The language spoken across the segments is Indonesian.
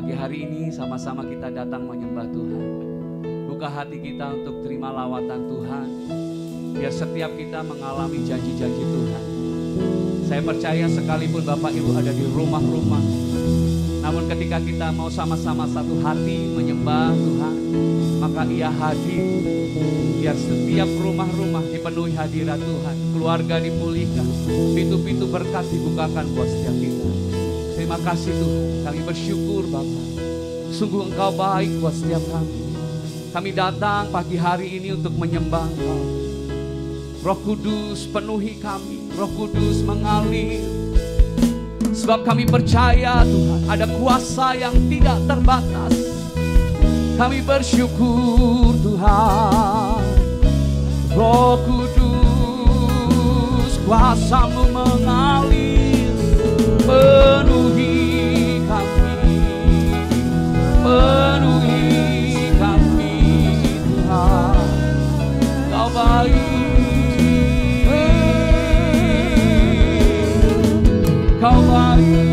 Pagi hari ini sama-sama kita datang menyembah Tuhan. Buka hati kita untuk terima lawatan Tuhan. Biar setiap kita mengalami janji-janji Tuhan. Saya percaya sekalipun Bapak Ibu ada di rumah-rumah, namun ketika kita mau sama-sama satu hati menyembah Tuhan, maka Ia hadir. Biar setiap rumah-rumah dipenuhi hadirat Tuhan, keluarga dipulihkan, pintu-pintu berkat dibukakan buat setiap kita. Terima kasih Tuhan, kami bersyukur Bapa. Sungguh Engkau baik buat setiap kami. Kami datang pagi hari ini untuk menyembah Engkau. Roh Kudus penuhi kami, Roh Kudus mengalir. Sebab kami percaya Tuhan ada kuasa yang tidak terbatas. Kami bersyukur Tuhan. Roh Kudus kuasa-Mu mengalir, penuhi kami, penuhi kami Tuhan. Kau baik, Kau baik.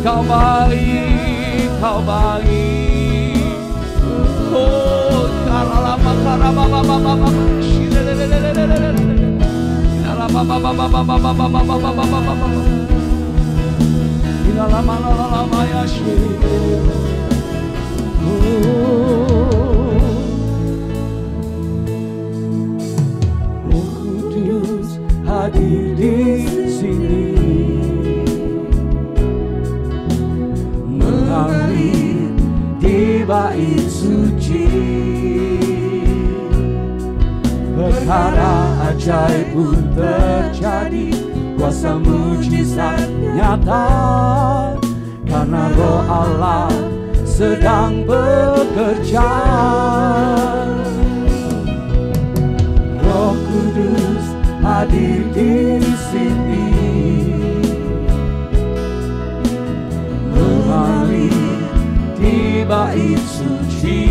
Kau baik, Kau baik. Oh, karalama karababa, Roh Kudus hadir di sini. Bait suci, perkara ajaib pun terjadi, kuasa mujizat nyata, karena Roh Allah sedang bekerja. Roh Kudus hadir di sini, mengalir di bait suci,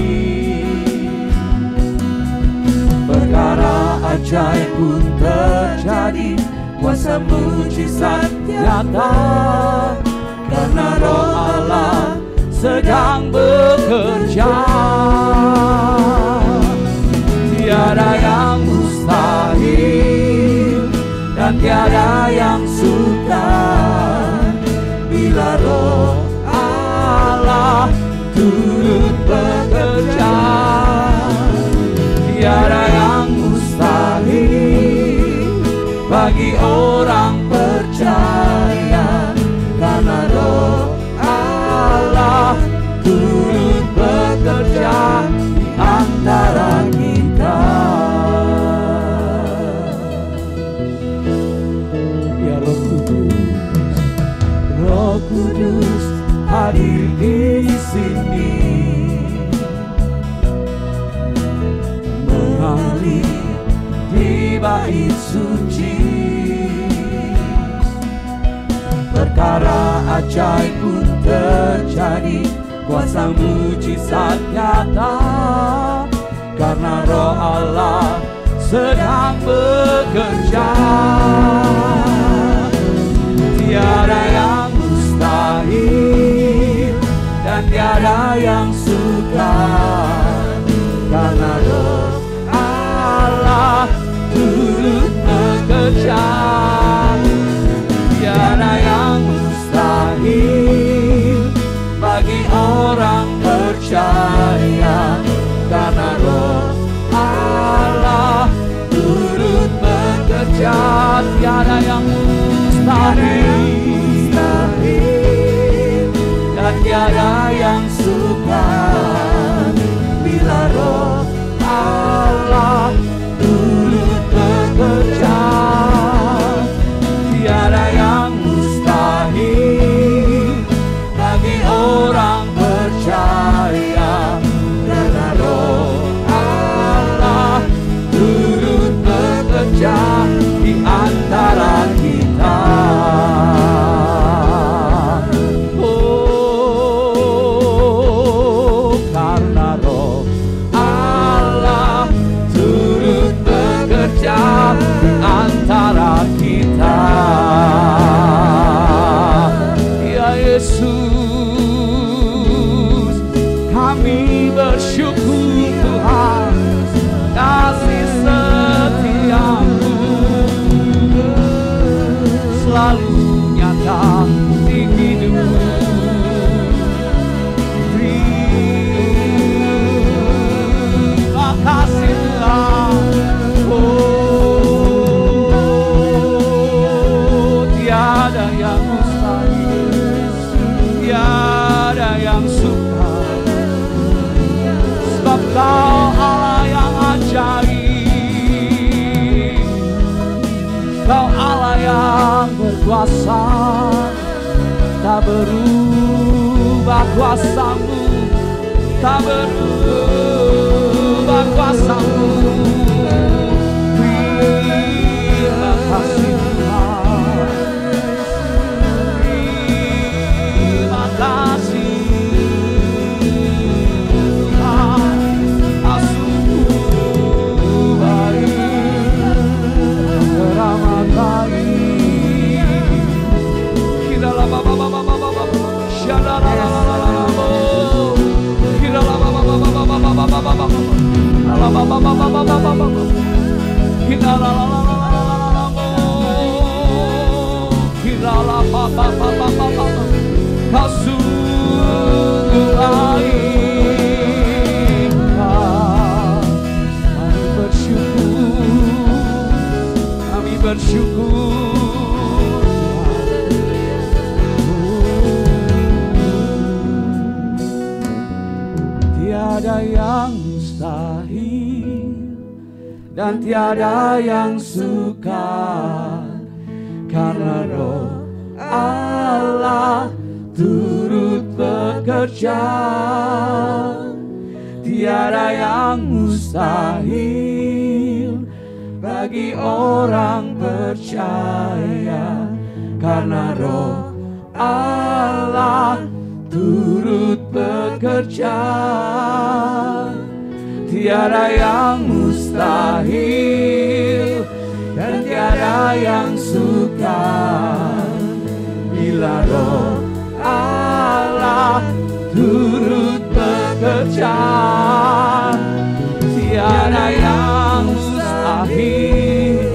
perkara ajaib pun terjadi, kuasa mujizat nyata, karena Roh Allah sedang bekerja. Tiada yang mustahil dan tiada yang sukar bila Roh Allah turut bekerja. Tiada yang mustahil bagi orang percaya, karena Roh Allah turut bekerja di antara kita. Ya Roh Kudus, Roh Kudus hadir di sini, mengalir di bait suci, perkara ajaib pun terjadi, kuasa mujizat nyata, karena Roh Allah sedang bekerja. Tiada yang mustahil dan tiada yang sukar, karena Roh Allah turut bekerja. Tiada yang mustahil bagi orang percaya, karena Roh Allah turut bekerja. Tiada yang mustahil dan tiada yang Kau Allah yang ajaib, Kau Allah yang berkuasa, tak berubah kuasa-Mu, tak berubah kuasa-Mu. Terima kasih Tuhan, terima kasih Tuhan, sungguh baik, teramat baik. Kita lama Kau sungguh baik, kami bersyukur, kami bersyukur. Tiada yang mustahil dan tiada yang sukar, karena Roh Allah turut bekerja. Tiada yang mustahil bagi orang percaya, karena Roh Allah turut bekerja. Tiada yang mustahil dan tiada yang sukar, bila Roh Allah turut bekerja. Tiada yang mustahil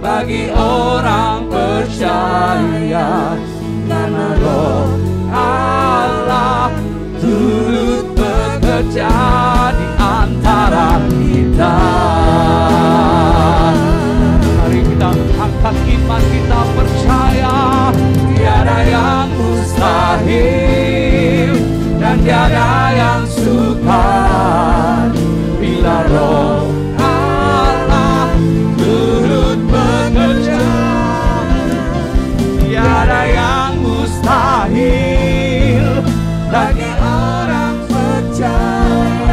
bagi orang percaya, karena Roh Allah turut bekerja di antara kita. Mari kita angkat iman kita, percaya tiada yang mustahil dan tiada yang sukar, bila Roh Allah turut bekerja. Tiada yang mustahil bagi orang percaya,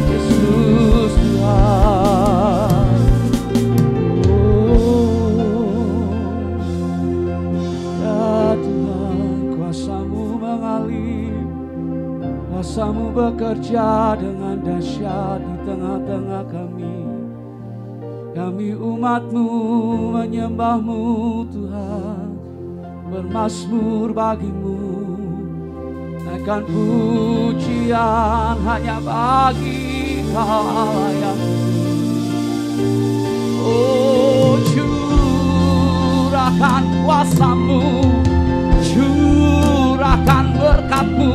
bekerja dengan dahsyat di tengah-tengah kami. Kami umat-Mu menyembah-Mu Tuhan, bermazmur bagi-Mu, naikkan pujian hanya bagi Allah yang oh, curahkan kuasa-Mu, curahkan berkat-Mu,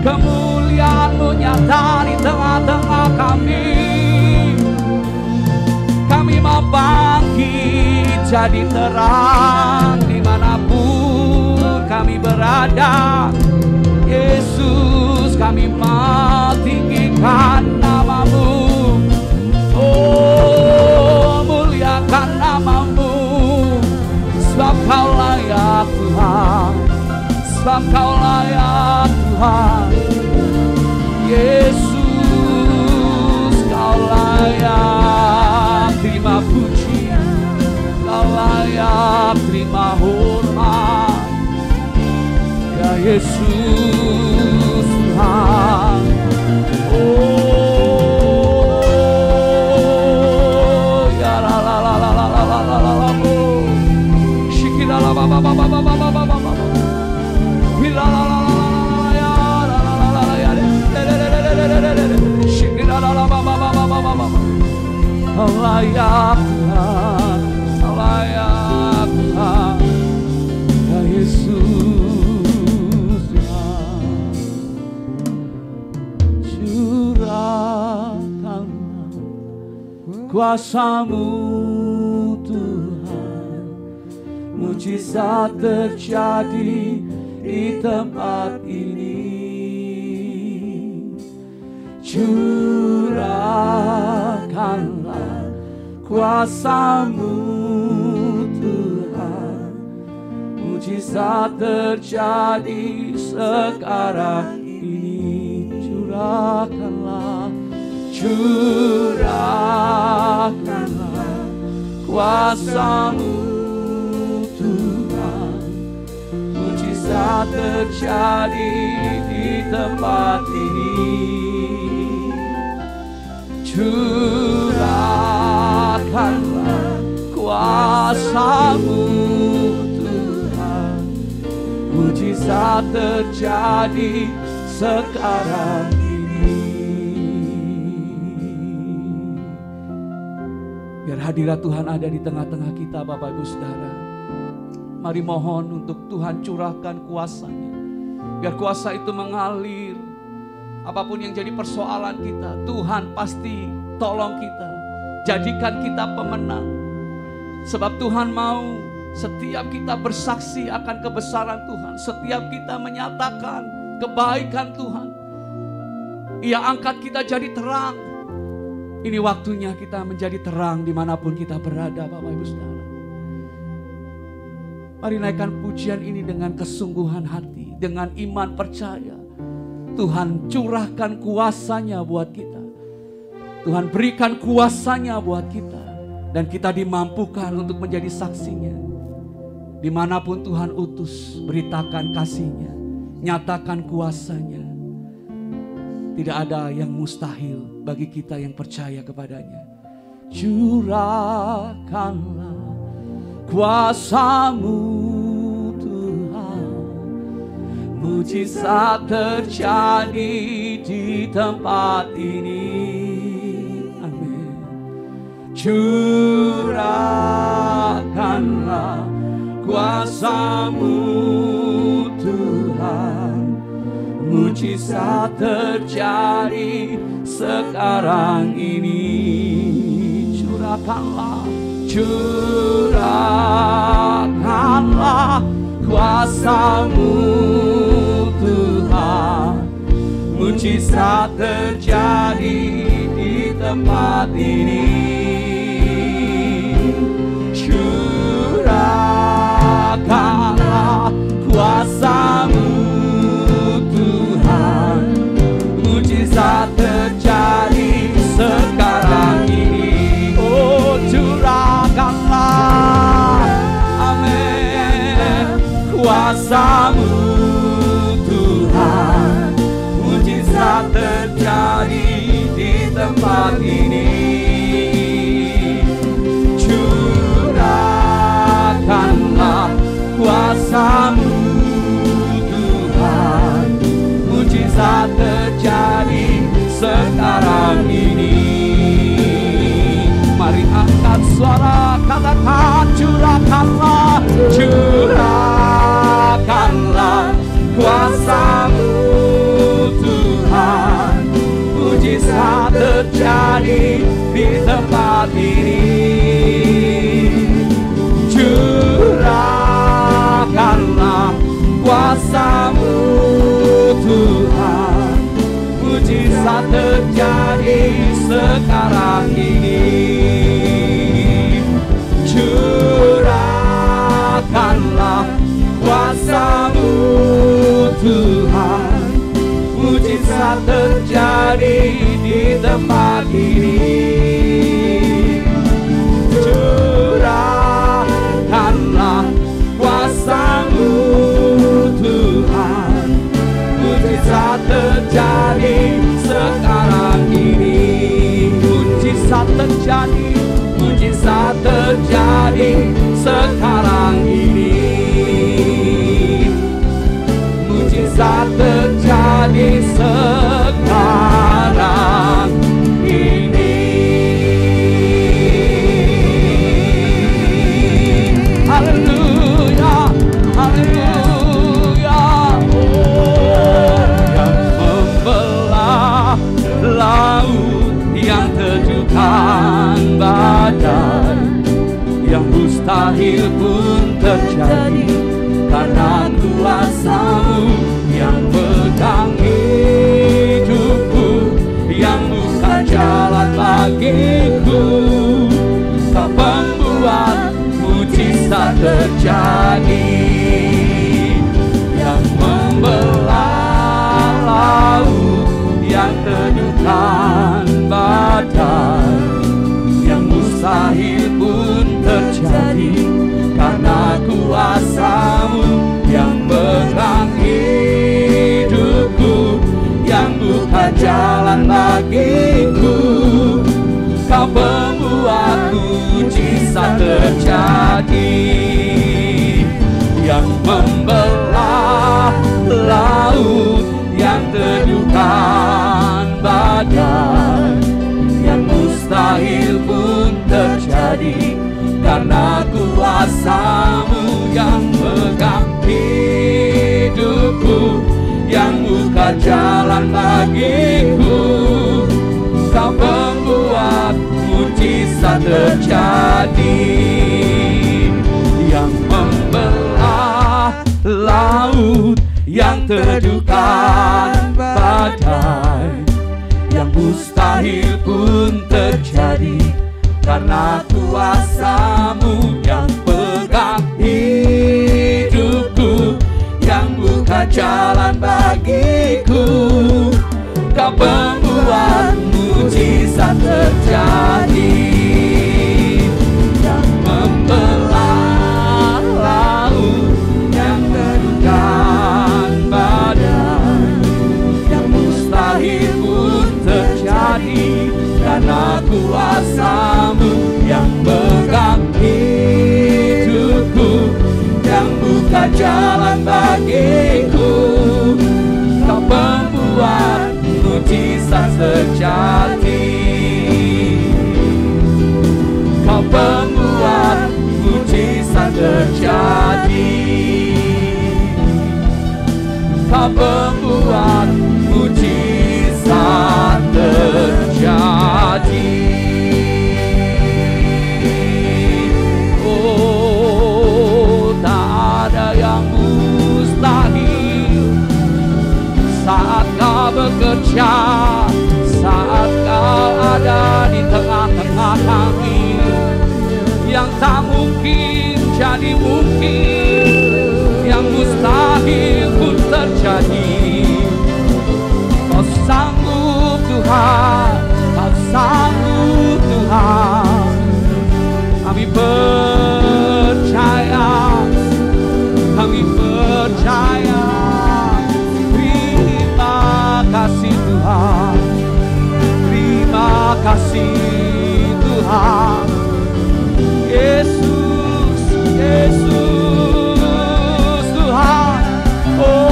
kemuliaan-Mu nyata di tengah-tengah kami. Kami mau bangkit jadi terang dimanapun kami berada. Yesus, kami mau tinggikan nama-Mu. Oh, muliakan nama-Mu, sebab Kau layak Tuhan, sebab Kau layak Tuhan. Yesus, Kau layak terima puji, Kau layak terima hormat. Ya Yesus Tuhan, oh ya la la la la la la la la la la shikira la ba ba ba ba ba ba ba ba ba la la la la ya la la la la ya shikira la la ba ba ba ba ba ba ba layak Tuhan, layak Tuhan. Ya Yesus Tuhan, curahkanlah kuasa-Mu Tuhan, mujizat terjadi di tempat ini. Curahkanlah kuasa-Mu Tuhan, mujizat terjadi sekarang ini. Curahkanlah, curahkanlah kuasa-Mu Tuhan, mujizat terjadi di tempat ini. Curahkanlah kuasa-Mu Tuhan, mujizat terjadi sekarang ini. Biar hadirat Tuhan ada di tengah-tengah kita, Bapak Ibu Saudara. Mari mohon untuk Tuhan curahkan kuasa-Nya, biar kuasa itu mengalir. Apapun yang jadi persoalan kita, Tuhan pasti tolong kita, jadikan kita pemenang. Sebab Tuhan mau setiap kita bersaksi akan kebesaran Tuhan, setiap kita menyatakan kebaikan Tuhan, Ia angkat kita jadi terang. Ini waktunya kita menjadi terang dimanapun kita berada, Bapak Ibu Saudara. Mari naikkan pujian ini dengan kesungguhan hati, dengan iman percaya. Tuhan curahkan kuasa-Nya buat kita. Tuhan berikan kuasa-Nya buat kita. Dan kita dimampukan untuk menjadi saksinya. Dimanapun Tuhan utus, beritakan kasih-Nya. Nyatakan kuasa-Nya. Tidak ada yang mustahil bagi kita yang percaya kepadanya. Curahkanlah kuasa-Mu Tuhan, mujizat terjadi di tempat ini. Amin. Curahkanlah kuasa-Mu Tuhan, mujizat terjadi sekarang ini. Curahkanlah, curahkanlah kuasa-Mu Tuhan, mujizat terjadi di tempat ini. Curahkanlah kuasa-Mu Tuhan, mujizat terjadi sekarang ini. Oh, curahkanlah, amin, kuasa-Mu Tuhan, mujizat terjadi bersuara, katakan curahkanlah, curahkanlah kuasa-Mu Tuhan. Mujizat terjadi di tempat ini. Curahkanlah kuasa-Mu Tuhan. Mujizat terjadi sekarang ini. Curahkanlah kuasa-Mu Tuhan. Mujizat terjadi di tempat ini. Curahkanlah kuasa-Mu Tuhan. Mujizat terjadi sekarang ini. Mujizat terjadi, mujizat terjadi sekarang ini. Mujizat terjadi sekarang ini. Haleluya, haleluya. Oh, yang membelah laut, yang teduhkan badai, yang mustahil pun terjadi karena kuasa-Mu yang pegang hidupku, yang buka jalan bagiku. Kau pembuat mujizat terjadi, yang membelah laut, yang teduhkan badai, yang mustahil pun terjadi karena kuasa-Mu yang pegang hidupku, yang buka jalan bagiku. Kau pembuat mujizat terjadi, yang membelah laut, yang teduhkan badai, yang mustahil pun terjadi karena kuasa-Mu yang pegang hidupku, yang buka jalan bagiku. Kau pembuat mujizat terjadi, yang membelah laut, yang teduhkan badai, yang mustahil pun terjadi karena kuasa-Mu yang pegang hidupku, yang buka jalan bagiku. Kau pembuat mujizat terjadi, yang membelah laut, yang teduhkan badai, yang mustahil pun terjadi karena kuasa-Mu yang pegang hidupku, yang buka jalan bagiku. Kau pembuat mujizat terjadi, Kau pembuat mujizat terjadi, Kau pembuat mujizat terjadi. Oh, tak ada yang mustahil saat Kau bekerja, saat Kau ada di tengah-tengah kami. Yang tak mungkin jadi mungkin, yang mustahil pun terjadi. Kau sanggup Tuhan, Kau sanggup Tuhan. Kami percaya, kami percaya. Terima kasih Tuhan, terima kasih Tuhan. Yesus, Yesus Tuhan. Oh,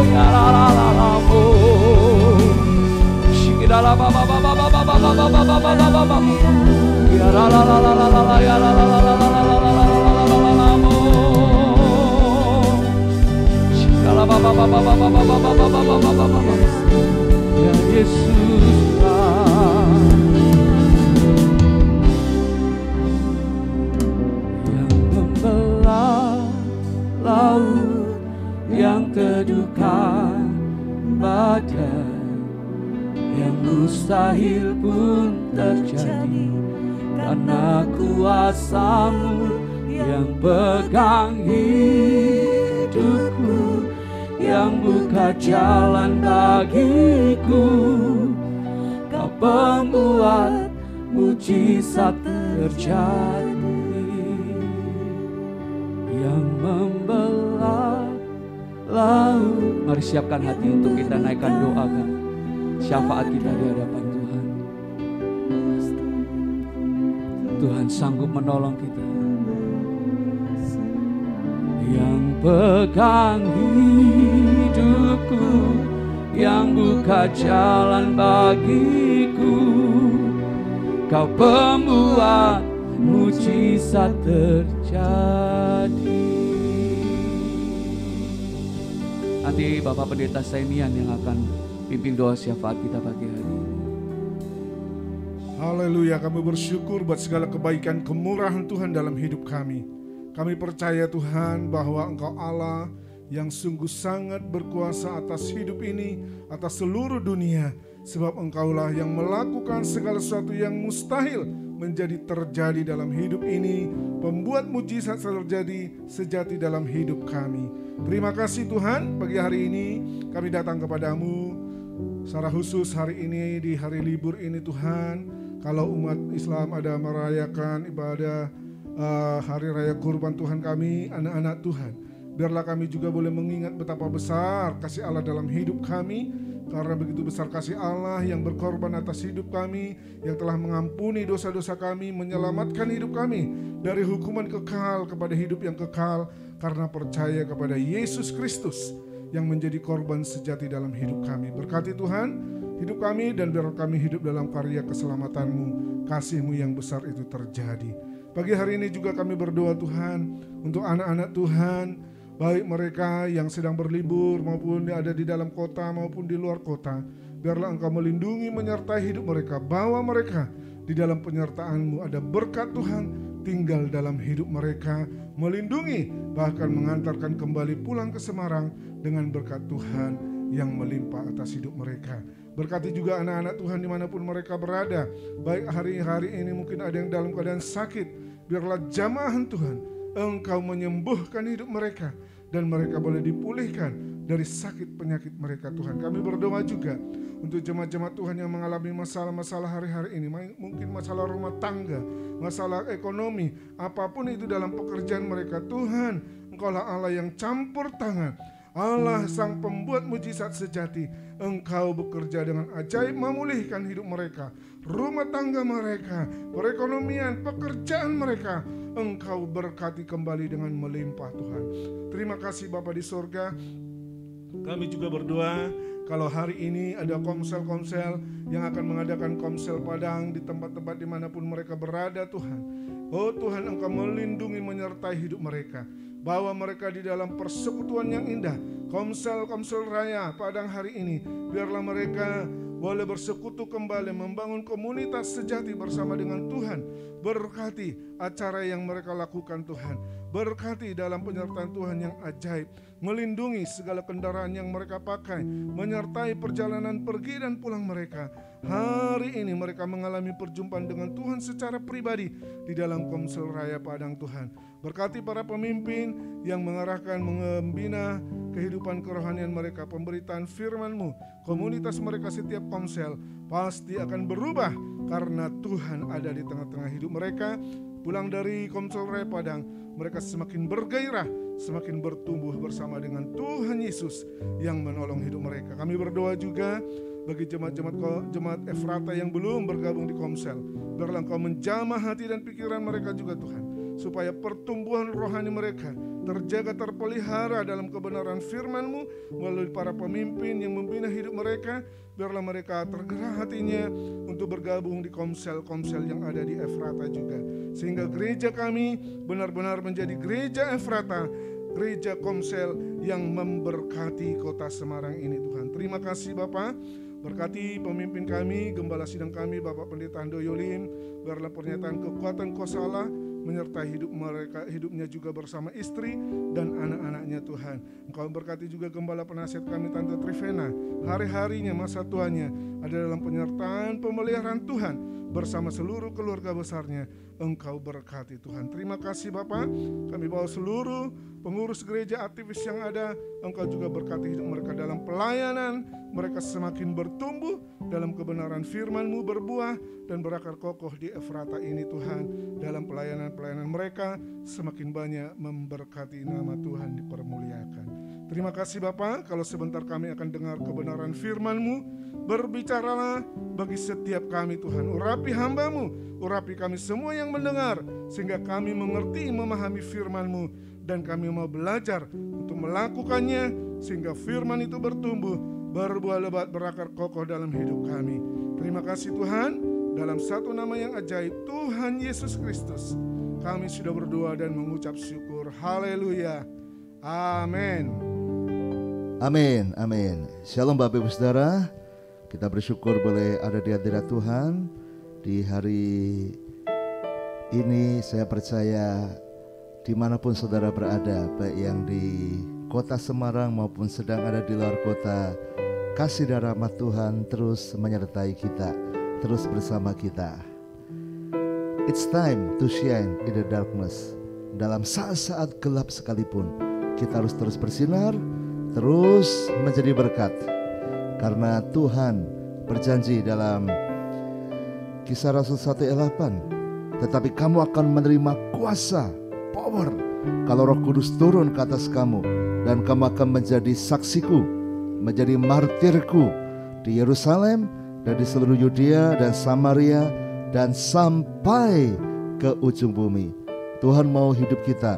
ya la la la la, oh. Shikidala ba ba ba ba ba ba ba Ya Yesus, yang membelah laut, yang teduhkan badai, yang mustahil pun terjadi karena kuasa-Mu yang pegang hidupku, yang buka jalan bagiku. Kau pembuat mujizat terjadi, yang membelah laut. Mari siapkan hati untuk kita naikkan doa, kan? Syafaat kita di hadapan Tuhan. Tuhan sanggup menolong kita. Yang pegang hidupku, yang buka jalan bagiku. Kau pembuat mujizat terjadi. Nanti Bapak Pendeta Saimian yang akan pimpin doa syafaat kita pagi hari ini. Haleluya, kami bersyukur buat segala kebaikan kemurahan Tuhan dalam hidup kami. Kami percaya Tuhan bahwa Engkau Allah yang sungguh sangat berkuasa atas hidup ini, atas seluruh dunia. Sebab Engkaulah yang melakukan segala sesuatu yang mustahil menjadi terjadi dalam hidup ini. Pembuat mujizat terjadi sejati dalam hidup kami. Terima kasih Tuhan, pagi hari ini kami datang kepadamu. Secara khusus hari ini, di hari libur ini Tuhan, kalau umat Islam ada merayakan ibadah hari raya kurban Tuhan kami, anak-anak Tuhan, biarlah kami juga boleh mengingat betapa besar kasih Allah dalam hidup kami. Karena begitu besar kasih Allah yang berkorban atas hidup kami, yang telah mengampuni dosa-dosa kami, menyelamatkan hidup kami dari hukuman kekal kepada hidup yang kekal, karena percaya kepada Yesus Kristus yang menjadi korban sejati dalam hidup kami. Berkati Tuhan hidup kami, dan biar kami hidup dalam karya keselamatan-Mu, kasih-Mu yang besar itu terjadi. Pagi hari ini juga kami berdoa Tuhan untuk anak-anak Tuhan, baik mereka yang sedang berlibur maupun yang ada di dalam kota maupun di luar kota. Biarlah Engkau melindungi menyertai hidup mereka, bawa mereka di dalam penyertaan-Mu. Ada berkat Tuhan tinggal dalam hidup mereka, melindungi bahkan mengantarkan kembali pulang ke Semarang dengan berkat Tuhan yang melimpah atas hidup mereka. Berkati juga anak-anak Tuhan dimanapun mereka berada, baik hari-hari ini mungkin ada yang dalam keadaan sakit. Biarlah jamahan Tuhan Engkau menyembuhkan hidup mereka, dan mereka boleh dipulihkan dari sakit penyakit mereka Tuhan. Kami berdoa juga untuk jemaat-jemaat Tuhan yang mengalami masalah-masalah hari-hari ini, mungkin masalah rumah tangga, masalah ekonomi, apapun itu dalam pekerjaan mereka. Tuhan, Engkaulah Allah yang campur tangan, Allah sang pembuat mujizat sejati. Engkau bekerja dengan ajaib memulihkan hidup mereka, rumah tangga mereka, perekonomian, pekerjaan mereka. Engkau berkati kembali dengan melimpah Tuhan. Terima kasih Bapa di sorga. Kami juga berdoa kalau hari ini ada komsel-komsel yang akan mengadakan komsel Padang di tempat-tempat dimanapun mereka berada Tuhan. Oh Tuhan, Engkau melindungi menyertai hidup mereka. Bawa mereka di dalam persekutuan yang indah. Komsel-komsel raya Padang hari ini, biarlah mereka boleh bersekutu kembali, membangun komunitas sejati bersama dengan Tuhan. Berkati acara yang mereka lakukan Tuhan. Berkati dalam penyertaan Tuhan yang ajaib. Melindungi segala kendaraan yang mereka pakai, menyertai perjalanan pergi dan pulang mereka. Hari ini mereka mengalami perjumpaan dengan Tuhan secara pribadi di dalam Komsel Raya Padang Tuhan. Berkati para pemimpin yang mengarahkan, membina kehidupan kerohanian mereka, pemberitaan firman-Mu. Komunitas mereka setiap komsel pasti akan berubah karena Tuhan ada di tengah-tengah hidup mereka. Pulang dari Komsel Raya Padang, mereka semakin bergairah, semakin bertumbuh bersama dengan Tuhan Yesus yang menolong hidup mereka. Kami berdoa juga bagi jemaat Efrata yang belum bergabung di Komsel. Biarlah Engkau menjamah hati dan pikiran mereka juga Tuhan, supaya pertumbuhan rohani mereka terjaga, terpelihara dalam kebenaran firman-Mu melalui para pemimpin yang membina hidup mereka. biarlah mereka tergerak hatinya untuk bergabung di komsel-komsel yang ada di Efrata juga, sehingga gereja kami benar-benar menjadi gereja Efrata, gereja komsel yang memberkati kota Semarang ini Tuhan. Terima kasih Bapak. Berkati pemimpin kami, gembala sidang kami, Bapak Pendeta Handoyo Lim. Biarlah pernyataan kekuatan kuasa Allah menyertai hidupnya juga bersama istri dan anak-anaknya Tuhan. Engkau berkati juga gembala penasihat kami Tante Trivena. Hari-harinya, masa tuanya ada dalam penyertaan pemeliharaan Tuhan bersama seluruh keluarga besarnya. Engkau berkati Tuhan. Terima kasih Bapak. Kami bawa seluruh pengurus gereja aktivis yang ada. Engkau juga berkati hidup mereka dalam pelayanan. Mereka semakin bertumbuh dalam kebenaran firman-Mu, berbuah dan berakar kokoh di Efrata ini Tuhan. Dalam pelayanan-pelayanan mereka semakin banyak memberkati nama Tuhan dipermuliakan. Terima kasih Bapak. Kalau sebentar kami akan dengar kebenaran firman-Mu, berbicaralah bagi setiap kami Tuhan. Urapi hamba-Mu, urapi kami semua yang mendengar, sehingga kami mengerti, memahami firman-Mu, dan kami mau belajar untuk melakukannya, sehingga firman itu bertumbuh, berbuah lebat, berakar kokoh dalam hidup kami. Terima kasih Tuhan. Dalam satu nama yang ajaib, Tuhan Yesus Kristus, kami sudah berdoa dan mengucap syukur. Haleluya. Amin. Amin, amin. Shalom Bapak Ibu Saudara. Kita bersyukur boleh ada di hadirat Tuhan. Di hari ini saya percaya dimanapun saudara berada, baik yang di kota Semarang maupun sedang ada di luar kota, kasih dan rahmat Tuhan terus menyertai kita, terus bersama kita. It's time to shine in the darkness. Dalam saat-saat gelap sekalipun, kita harus terus bersinar, terus menjadi berkat. Karena Tuhan berjanji dalam Kisah Rasul 1 ayat 8, tetapi kamu akan menerima kuasa, power, kalau Roh Kudus turun ke atas kamu, dan kamu akan menjadi saksiku, menjadi martirku di Yerusalem dan di seluruh Yudea dan Samaria dan sampai ke ujung bumi. Tuhan mau hidup kita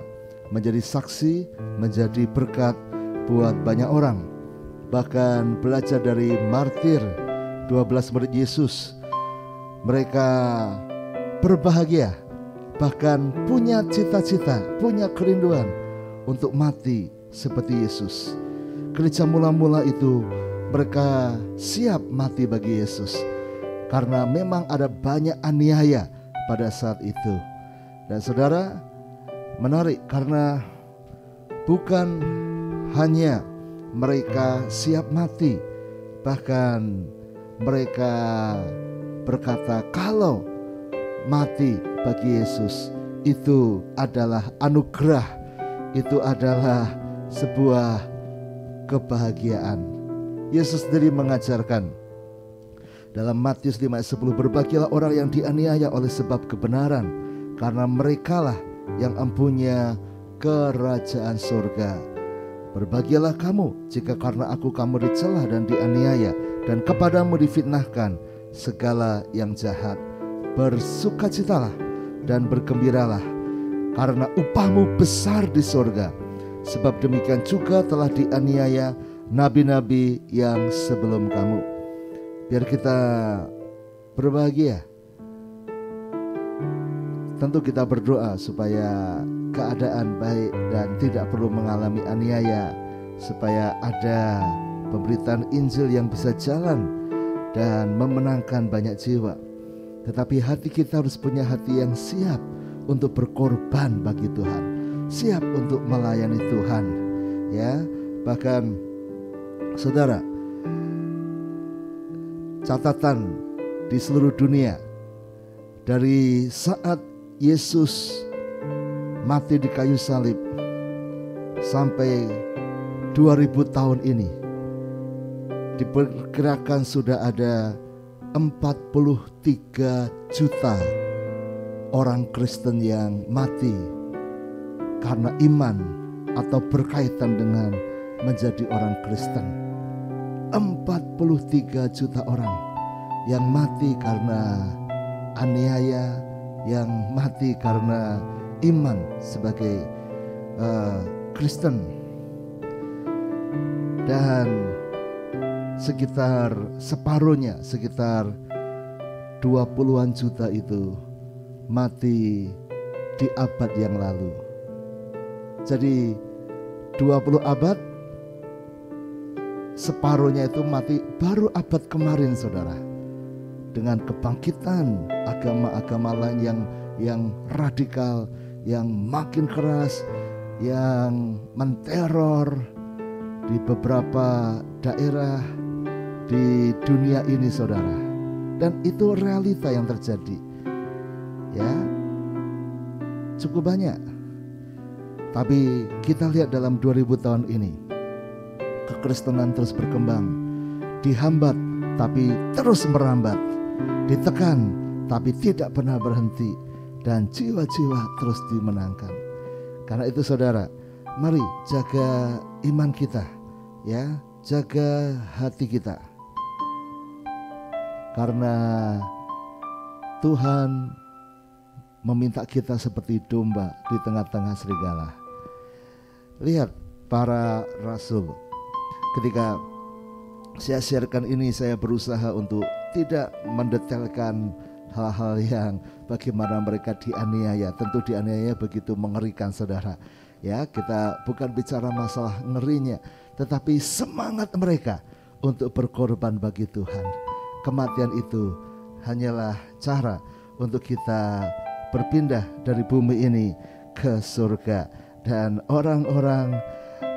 menjadi saksi, menjadi berkat buat banyak orang. Bahkan belajar dari martir 12 murid Yesus, mereka berbahagia, bahkan punya cita-cita, punya kerinduan untuk mati seperti Yesus. Gereja mula-mula itu mereka siap mati bagi Yesus, karena memang ada banyak aniaya pada saat itu. Dan saudara, menarik karena bukan hanya mereka siap mati, bahkan mereka berkata kalau mati bagi Yesus itu adalah anugerah, itu adalah sebuah kebahagiaan. Yesus sendiri mengajarkan dalam Matius 5 ayat 10, berbahagialah orang yang dianiaya oleh sebab kebenaran, karena merekalah yang empunya kerajaan surga. Berbahagialah kamu jika karena aku kamu dicela dan dianiaya, dan kepadamu difitnahkan segala yang jahat. Bersukacitalah dan bergembiralah, karena upahmu besar di surga. Sebab demikian juga telah dianiaya nabi-nabi yang sebelum kamu. Biar kita berbahagia. Tentu kita berdoa supaya keadaan baik dan tidak perlu mengalami aniaya, supaya ada pemberitaan Injil yang bisa jalan dan memenangkan banyak jiwa. Tetapi hati kita harus punya hati yang siap untuk berkorban bagi Tuhan, siap untuk melayani Tuhan. Ya, bahkan saudara, catatan di seluruh dunia dari saat Yesus mati di kayu salib sampai 2000 tahun ini, diperkirakan sudah ada 43 juta orang Kristen yang mati karena iman atau berkaitan dengan menjadi orang Kristen. 43 juta orang yang mati karena aniaya, yang mati karena iman sebagai Kristen. Dan sekitar separuhnya, sekitar 20-an juta itu mati di abad yang lalu. Jadi 20 abad, separuhnya itu mati baru abad kemarin, saudara. Dengan kebangkitan agama-agama lain yang radikal, yang makin keras, yang menteror di beberapa daerah di dunia ini, saudara. Dan itu realita yang terjadi. Ya, cukup banyak. Tapi kita lihat dalam 2000 tahun ini, kekristenan terus berkembang, dihambat tapi terus merambat, ditekan tapi tidak pernah berhenti, dan jiwa-jiwa terus dimenangkan. Karena itu, saudara, mari jaga iman kita, ya, jaga hati kita. Karena Tuhan meminta kita seperti domba di tengah-tengah serigala. Lihat para rasul. Ketika saya sharekan ini, saya berusaha untuk tidak mendetailkan hal-hal yang bagaimana mereka dianiaya. Tentu dianiaya begitu mengerikan, saudara. Ya, kita bukan bicara masalah ngerinya, tetapi semangat mereka untuk berkorban bagi Tuhan. Kematian itu hanyalah cara untuk kita berpindah dari bumi ini ke surga. Dan orang-orang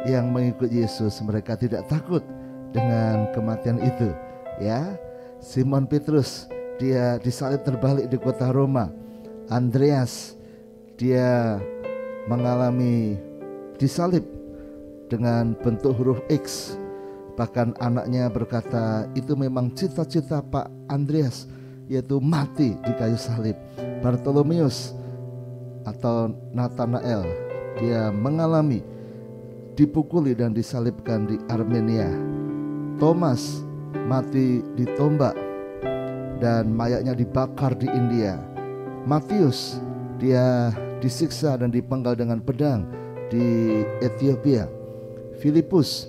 yang mengikut Yesus, mereka tidak takut dengan kematian itu. Ya, Simon Petrus, dia disalib terbalik di kota Roma. Andreas, dia mengalami disalib dengan bentuk huruf X. Bahkan anaknya berkata, itu memang cita-cita Pak Andreas, yaitu mati di kayu salib. Bartolomeus atau Nathanael, dia mengalami dipukuli dan disalibkan di Armenia. Thomas mati ditombak dan mayatnya dibakar di India. Matius, dia disiksa dan dipenggal dengan pedang di Ethiopia. Filipus,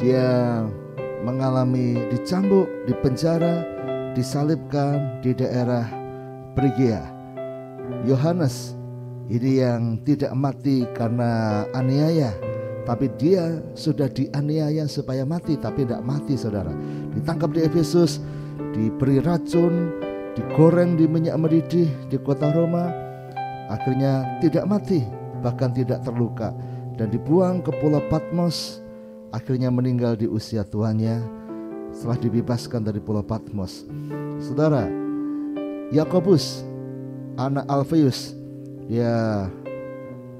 dia mengalami dicambuk, dipenjara, disalibkan di daerah Phrygia. Yohanes, ini yang tidak mati karena aniaya, tapi dia sudah dianiaya supaya mati, tapi tidak mati, saudara. Ditangkap di Efesus, diberi racun, digoreng di minyak mendidih di kota Roma. Akhirnya tidak mati, bahkan tidak terluka, dan dibuang ke pulau Patmos. Akhirnya meninggal di usia tuanya setelah dibebaskan dari pulau Patmos. Saudara, Yakobus, anak Alfeus, dia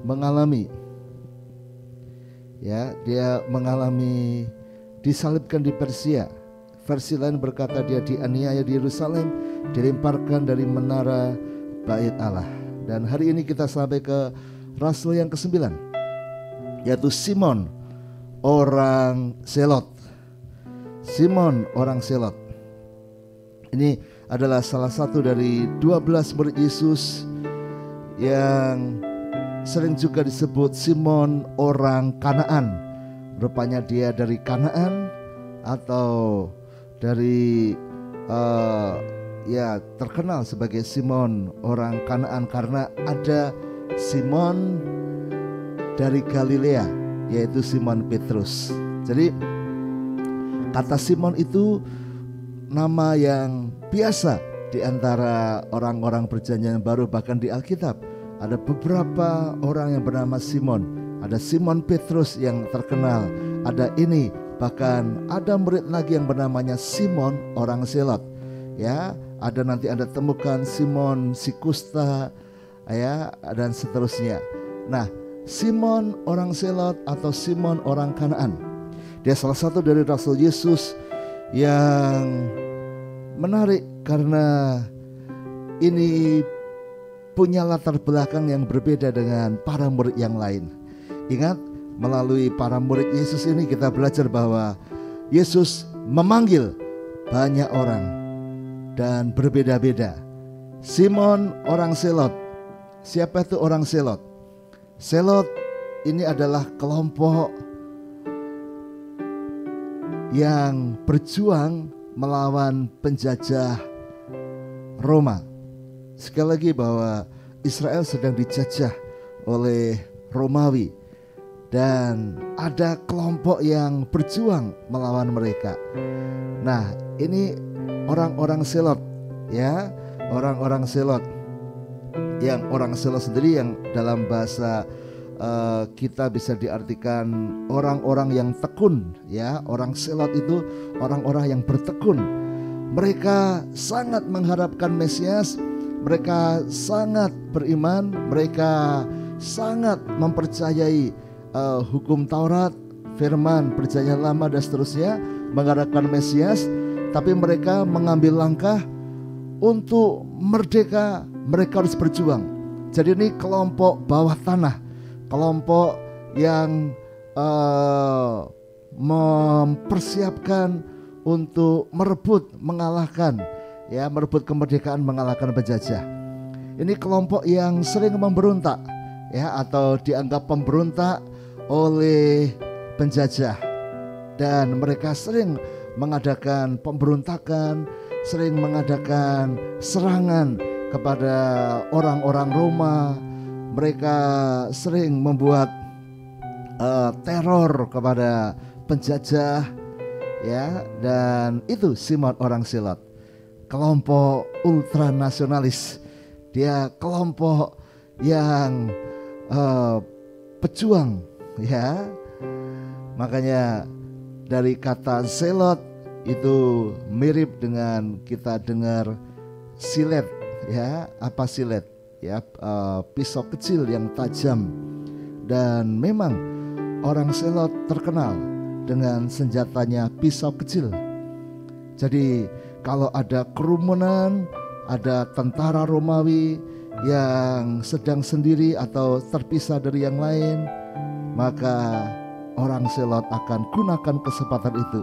mengalami disalibkan di Persia. Versi lain berkata dia dianiaya di Yerusalem, dilemparkan dari menara Bait Allah. Dan hari ini kita sampai ke rasul yang ke-9, yaitu Simon orang Selot. Simon orang Selot ini adalah salah satu dari 12 murid Yesus yang sering juga disebut Simon orang Kanaan. Rupanya dia dari Kanaan atau dari terkenal sebagai Simon orang Kanaan karena ada Simon dari Galilea, yaitu Simon Petrus. Jadi kata Simon itu nama yang biasa di antara orang-orang Perjanjian Baru. Bahkan di Alkitab ada beberapa orang yang bernama Simon. Ada Simon Petrus yang terkenal, ada ini, bahkan ada murid lagi yang bernamanya Simon orang Selot. Ya, ada nanti Anda temukan Simon si Kusta, ya, dan seterusnya. Nah, Simon orang Selot atau Simon orang Kanaan, dia salah satu dari Rasul Yesus yang menarik karena ini punya latar belakang yang berbeda dengan para murid yang lain. Ingat, melalui para murid Yesus ini kita belajar bahwa Yesus memanggil banyak orang dan berbeda-beda. Simon orang Selot. Siapa itu orang Selot? Selot ini adalah kelompok yang berjuang melawan penjajah Roma. Sekali lagi bahwa Israel sedang dijajah oleh Romawi dan ada kelompok yang berjuang melawan mereka. Nah, ini orang-orang Selot, ya, orang-orang Selot. Yang orang Selot sendiri yang dalam bahasa kita bisa diartikan orang-orang yang tekun, ya. Orang Selot itu orang-orang yang bertekun. Mereka sangat mengharapkan Mesias, mereka sangat beriman, mereka sangat mempercayai hukum Taurat, firman perjanjian lama dan seterusnya, mengharapkan Mesias. Tapi mereka mengambil langkah untuk merdeka, mereka harus berjuang. Jadi ini kelompok bawah tanah, kelompok yang mempersiapkan untuk merebut, mengalahkan, ya, merebut kemerdekaan, mengalahkan penjajah. Ini kelompok yang sering memberontak, ya, atau dianggap pemberontak oleh penjajah, dan mereka sering mengadakan pemberontakan, sering mengadakan serangan kepada orang-orang Roma. Mereka sering membuat teror kepada penjajah, ya, dan itu Simon orang Selot, kelompok ultranasionalis. Dia kelompok yang pejuang, ya. Makanya dari kata Selot itu mirip dengan kita dengar silet, ya. Apa silet? Ya, pisau kecil yang tajam. Dan memang orang Selot terkenal dengan senjatanya pisau kecil. Jadi kalau ada kerumunan, ada tentara Romawi yang sedang sendiri atau terpisah dari yang lain, maka orang Selot akan gunakan kesempatan itu.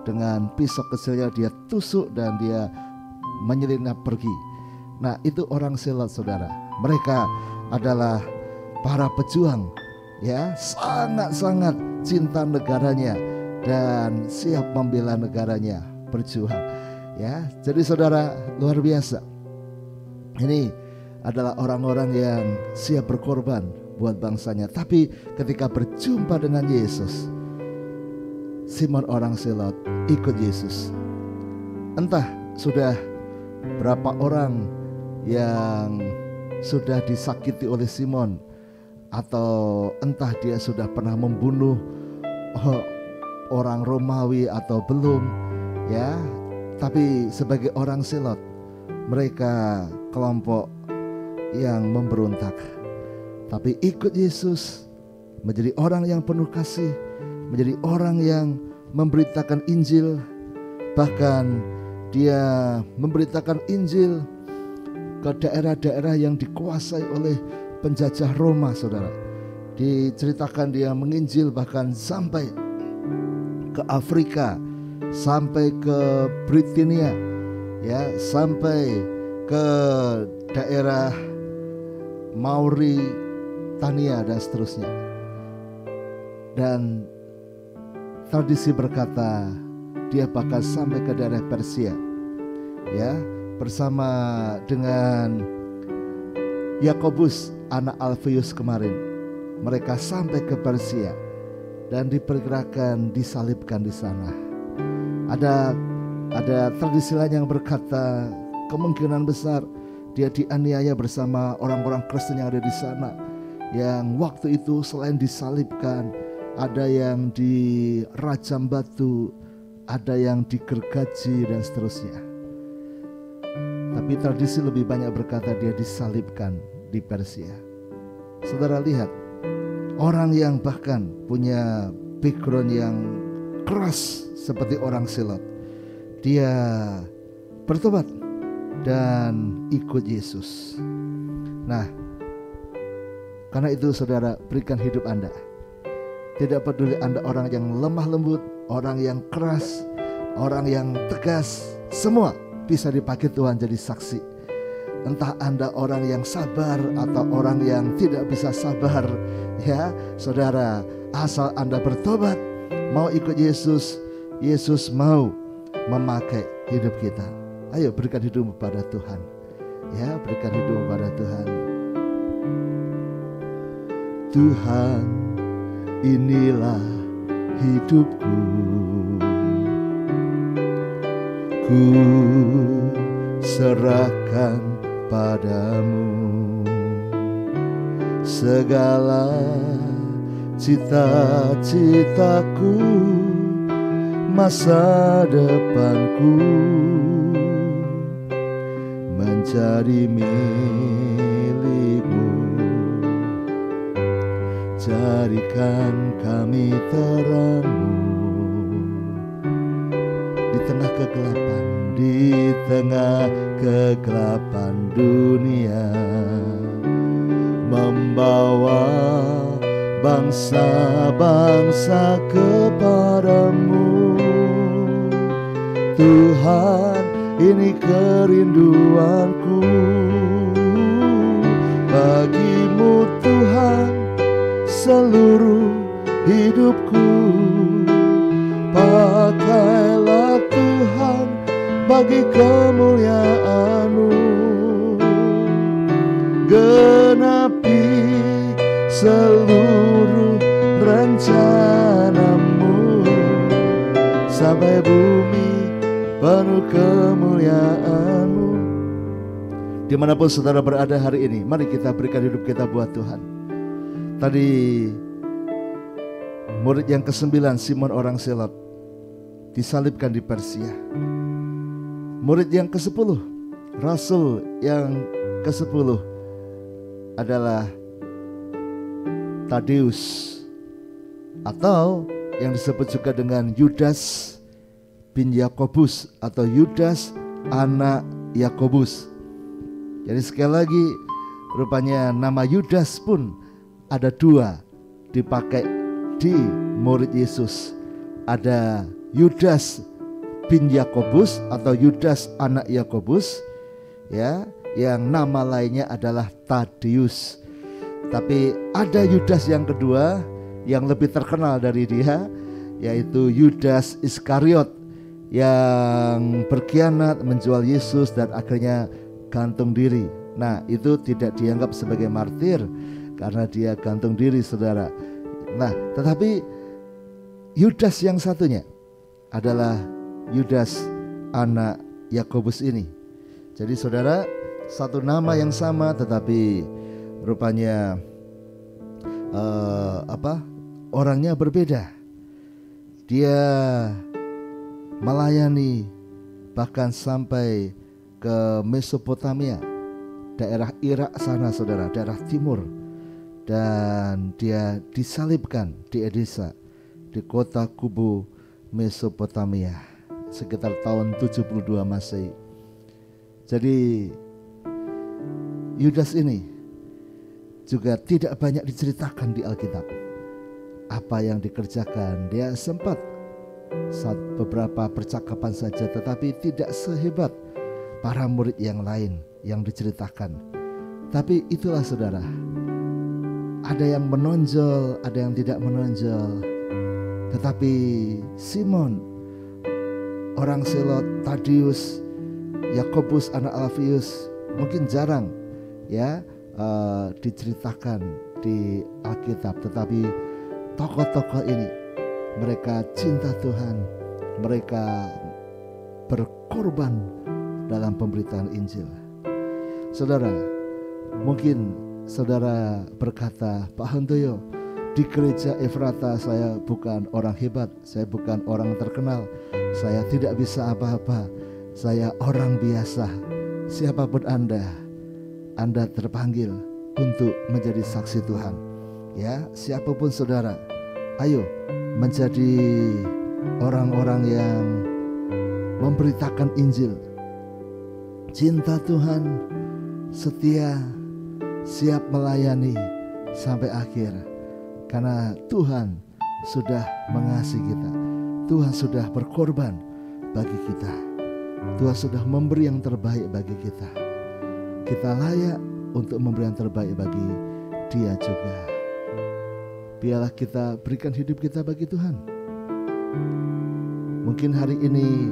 Dengan pisau kecilnya dia tusuk dan dia menyelinap pergi. Nah, itu orang Selot, saudara. Mereka adalah para pejuang, ya, sangat-sangat cinta negaranya dan siap membela negaranya, berjuang, ya. Jadi saudara, luar biasa. Ini adalah orang-orang yang siap berkorban buat bangsanya. Tapi ketika berjumpa dengan Yesus, Simon orang Selot ikut Yesus. Entah sudah berapa orang yang sudah disakiti oleh Simon, atau entah dia sudah pernah membunuh orang Romawi atau belum, ya. Tapi sebagai orang Selot, mereka kelompok yang memberontak, tapi ikut Yesus, menjadi orang yang penuh kasih, menjadi orang yang memberitakan Injil. Bahkan dia memberitakan Injil ke daerah-daerah yang dikuasai oleh penjajah Roma, saudara. Diceritakan dia menginjil bahkan sampai ke Afrika, sampai ke Britania, ya, sampai ke daerah Mauritania dan seterusnya. Dan tradisi berkata dia bahkan sampai ke daerah Persia, ya, bersama dengan Yakobus anak Alfeus kemarin. Mereka sampai ke Persia dan diperkirakan disalibkan di sana. Ada tradisi lain yang berkata kemungkinan besar dia dianiaya bersama orang-orang Kristen yang ada di sana, yang waktu itu selain disalibkan, ada yang dirajam batu, ada yang digergaji dan seterusnya. Tapi tradisi lebih banyak berkata dia disalibkan di Persia. Saudara lihat, orang yang bahkan punya background yang keras seperti orang Selot, dia bertobat dan ikut Yesus. Nah, karena itu saudara, berikan hidup Anda. Tidak peduli Anda orang yang lemah lembut, orang yang keras, orang yang tegas, semua bisa dipakai Tuhan jadi saksi. Entah Anda orang yang sabar atau orang yang tidak bisa sabar, ya saudara, asal Anda bertobat, mau ikut Yesus, Yesus mau memakai hidup kita. Ayo berikan hidup pada Tuhan. Ya, berikan hidup pada Tuhan. Tuhan, inilah hidupku. Ku serahkan padamu segala cita-citaku, masa depanku menjadi milikmu. Jadikan kami terangmu di tengah kegelapan, di tengah kegelapan dunia, membawa bangsa-bangsa kepadamu. Tuhan, ini kerinduanku bagimu Tuhan, seluruh hidupku. Pakailah Tuhan bagi kemuliaan-Mu, genapi seluruh rencana-Mu sampai bumi penuh kemuliaan-Mu. Dimanapun saudara berada hari ini, mari kita berikan hidup kita buat Tuhan. Tadi murid yang ke-9, Simon orang Selot, disalibkan di Persia. Murid yang ke-10, Rasul yang ke-10 adalah Tadeus, atau yang disebut juga dengan Yudas bin Yakobus atau Yudas anak Yakobus. Jadi sekali lagi, rupanya nama Yudas pun ada 2 dipakai di murid Yesus. Ada Yudas bin Yakobus atau Yudas anak Yakobus, ya, yang nama lainnya adalah Tadeus. Tapi ada Yudas yang kedua yang lebih terkenal dari dia, yaitu Yudas Iskariot, yang berkhianat menjual Yesus dan akhirnya gantung diri. Nah, itu tidak dianggap sebagai martir karena dia gantung diri, saudara. Nah, tetapi Yudas yang satunya adalah Yudas anak Yakobus ini. Jadi saudara, satu nama yang sama tetapi rupanya orangnya berbeda. Dia melayani bahkan sampai ke Mesopotamia, daerah Irak sana, saudara, daerah timur. Dan dia disalibkan di Edessa, di kota Kubu, Mesopotamia, sekitar tahun 72 Masehi. Jadi Yudas ini juga tidak banyak diceritakan di Alkitab apa yang dikerjakan. Dia sempat beberapa percakapan saja, tetapi tidak sehebat para murid yang lain yang diceritakan. Tapi itulah saudara, ada yang menonjol, ada yang tidak menonjol. Tetapi Simon orang Selot, Tadeus, Yakobus anak Alfius mungkin jarang ya diceritakan di Alkitab. Tetapi tokoh-tokoh ini, mereka cinta Tuhan, mereka berkorban dalam pemberitaan Injil. Saudara, mungkin saudara berkata, Pak Handoyo, di gereja Efrata saya bukan orang hebat, saya bukan orang terkenal, saya tidak bisa apa-apa, saya orang biasa. Siapapun Anda terpanggil untuk menjadi saksi Tuhan. Ya, siapapun saudara, ayo menjadi orang-orang yang memberitakan Injil. Cinta Tuhan, setia, siap melayani sampai akhir. Karena Tuhan sudah mengasihi kita, Tuhan sudah berkorban bagi kita, Tuhan sudah memberi yang terbaik bagi kita. Kita layak untuk memberi yang terbaik bagi Dia juga. Biarlah kita berikan hidup kita bagi Tuhan. Mungkin hari ini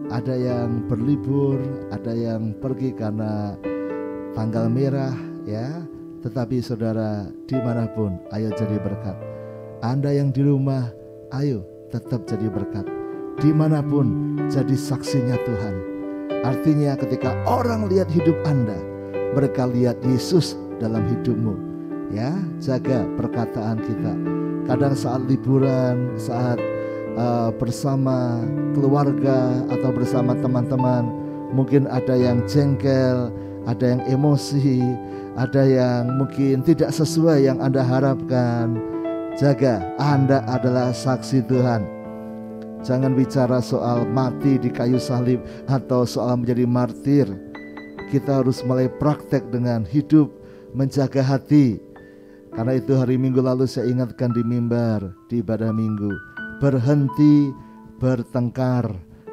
ada yang berlibur, ada yang pergi karena tanggal merah ya. Tetapi saudara dimanapun, ayo jadi berkat. Anda yang di rumah, ayo tetap jadi berkat. Dimanapun jadi saksinya Tuhan. Artinya ketika orang lihat hidup Anda, mereka lihat Yesus dalam hidupmu. Ya, jaga perkataan kita. Kadang saat liburan, saat bersama keluarga atau bersama teman-teman, mungkin ada yang jengkel, ada yang emosi, ada yang mungkin tidak sesuai yang Anda harapkan. Jaga, Anda adalah saksi Tuhan. Jangan bicara soal mati di kayu salib atau soal menjadi martir. Kita harus mulai praktek dengan hidup menjaga hati. Karena itu hari Minggu lalu saya ingatkan di mimbar, di ibadah Minggu, berhenti bertengkar.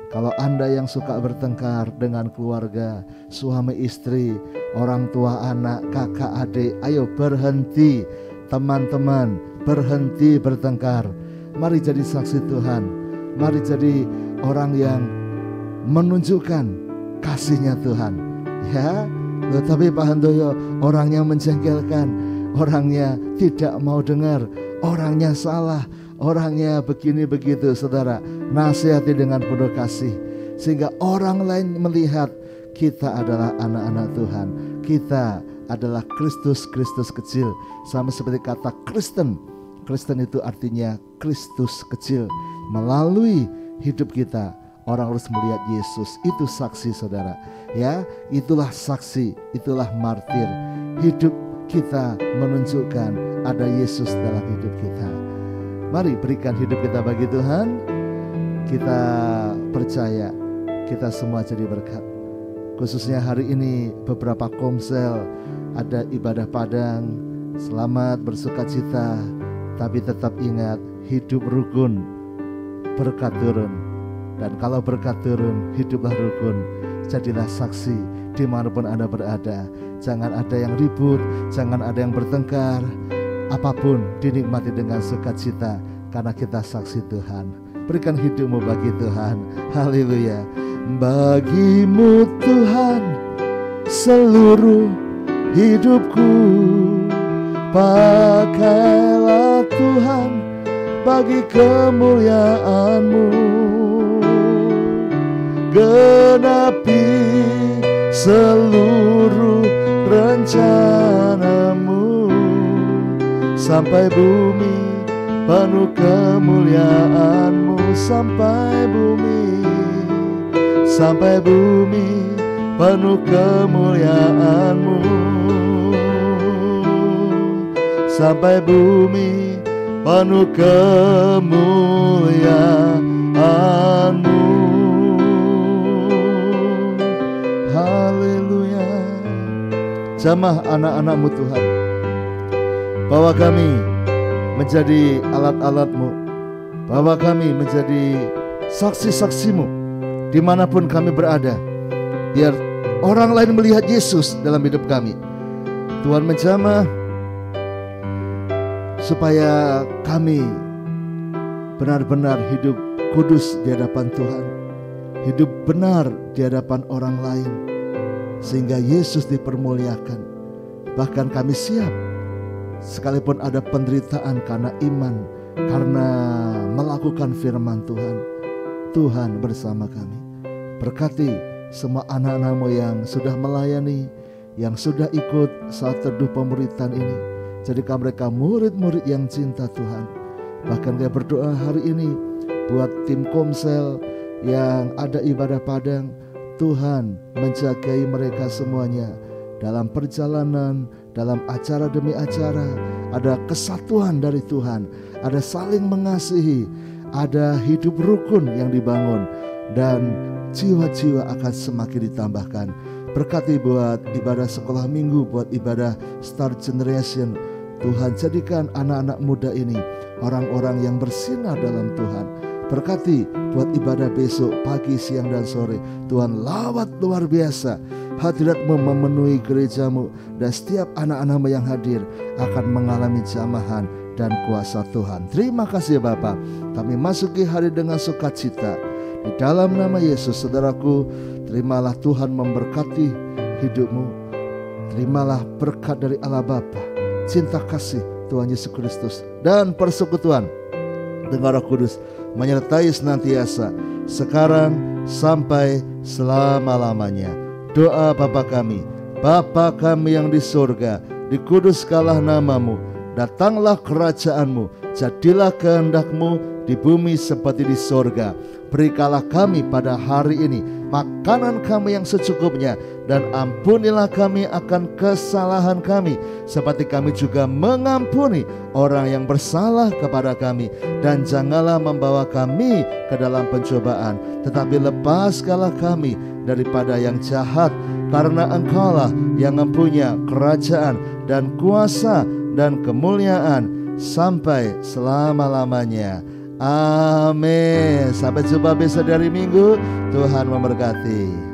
Kalau Anda yang suka bertengkar dengan keluarga, suami istri, orang tua anak, kakak adik, ayo berhenti. Teman-teman, berhenti bertengkar. Mari jadi saksi Tuhan. Mari jadi orang yang menunjukkan kasihnya Tuhan. Ya, tetapi Pak Handoyo orangnya menjengkelkan, orangnya tidak mau dengar, orangnya salah, orangnya begini begitu. Saudara, nasihati dengan penuh kasih sehingga orang lain melihat kita adalah anak-anak Tuhan. Kita adalah Kristus kecil. Sama seperti kata Kristen. Kristen itu artinya Kristus kecil. Melalui hidup kita orang harus melihat Yesus. Itu saksi saudara. Ya, itulah saksi, itulah martir. Hidup kita menunjukkan ada Yesus dalam hidup kita. Mari berikan hidup kita bagi Tuhan. Kita percaya kita semua jadi berkat. Khususnya hari ini beberapa komsel ada ibadah padang. Selamat bersukacita. Tapi tetap ingat, hidup rukun, berkat turun. Dan kalau berkat turun, hiduplah rukun. Jadilah saksi dimanapun Anda berada. Jangan ada yang ribut, jangan ada yang bertengkar. Apapun dinikmati dengan sukacita, karena kita saksi Tuhan. Berikan hidupmu bagi Tuhan. Haleluya. Bagimu Tuhan seluruh hidupku. Pakailah Tuhan bagi kemuliaan-Mu. Genapi seluruh rencana-Mu sampai bumi penuh kemuliaan-Mu. Sampai bumi penuh kemuliaan-Mu. Sampai bumi penuh kemuliaan-Mu. Haleluya. Jamah anak-anak-Mu Tuhan, bahwa kami menjadi alat-alat-Mu, bahwa kami menjadi saksi-saksi-Mu dimanapun kami berada. Biar orang lain melihat Yesus dalam hidup kami. Tuhan menjamah supaya kami benar-benar hidup kudus di hadapan Tuhan, hidup benar di hadapan orang lain, sehingga Yesus dipermuliakan. Bahkan kami siap sekalipun ada penderitaan karena iman, karena melakukan firman Tuhan. Tuhan bersama kami. Berkati semua anak-anak-Mu yang sudah melayani, yang sudah ikut saat teduh pemuritan ini. Jadikan mereka murid-murid yang cinta Tuhan. Bahkan dia berdoa hari ini buat tim komsel yang ada ibadah padang. Tuhan menjagai mereka semuanya dalam perjalanan, dalam acara demi acara. Ada kesatuan dari Tuhan, ada saling mengasihi, ada hidup rukun yang dibangun, dan jiwa-jiwa akan semakin ditambahkan. Berkati buat ibadah sekolah minggu, buat ibadah Start Generation. Tuhan jadikan anak-anak muda ini orang-orang yang bersinar dalam Tuhan. Berkati buat ibadah besok pagi, siang dan sore. Tuhan lawat luar biasa. Hadirat-Mu memenuhi gereja-Mu, dan setiap anak-anak-Mu yang hadir akan mengalami jamahan dan kuasa Tuhan. Terima kasih Bapa. Kami masuki hari dengan sukacita. Di dalam nama Yesus, saudaraku, terimalah Tuhan memberkati hidupmu. Terimalah berkat dari Allah Bapa, cinta kasih Tuhan Yesus Kristus, dan persekutuan dengan Roh Kudus menyertai senantiasa sekarang sampai selama-lamanya. Doa Bapa kami, Bapa kami yang di surga, dikuduskanlah namamu, datanglah kerajaanmu, jadilah kehendak-Mu di bumi seperti di surga. Berikanlah kami pada hari ini makanan kami yang secukupnya, dan ampunilah kami akan kesalahan kami, seperti kami juga mengampuni orang yang bersalah kepada kami. Dan janganlah membawa kami ke dalam pencobaan, tetapi lepaskanlah kami daripada yang jahat, karena Engkaulah yang mempunyai kerajaan dan kuasa dan kemuliaan sampai selama-lamanya. Amin. Sampai jumpa besok dari Minggu. Tuhan memberkati.